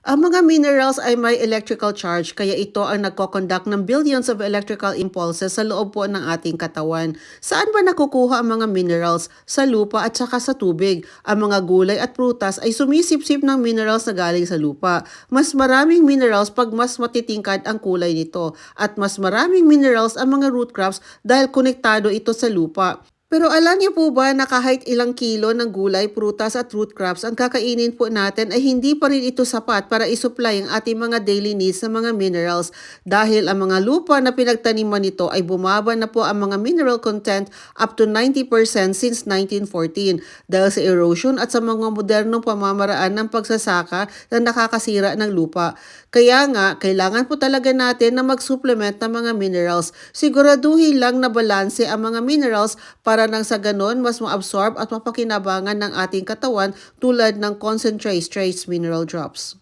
Ang mga minerals ay may electrical charge kaya ito ang nagko-conduct ng billions of electrical impulses sa loob po ng ating katawan. Saan ba nakukuha ang mga minerals? Sa lupa at saka sa tubig. Ang mga gulay at prutas ay sumisipsip ng minerals na galing sa lupa. Mas maraming minerals pag mas matitingkad ang kulay nito at mas maraming minerals ang mga root crops dahil konektado ito sa lupa. Pero alam niyo po ba na kahit ilang kilo ng gulay, prutas at root crops ang kakainin po natin ay hindi pa rin ito sapat para isupply ang ating mga daily needs ng mga minerals dahil ang mga lupa na pinagtaniman nito ay bumaba na po ang mga mineral content up to 90% since 1914 dahil sa erosion at sa mga modernong pamamaraan ng pagsasaka na nakakasira ng lupa. Kaya nga, kailangan po talaga natin na mag-supplement ng mga minerals. Siguraduhin lang na balanse ang mga minerals para nang sa ganon mas ma-absorb at mapakinabangan ng ating katawan tulad ng concentrate trace mineral drops.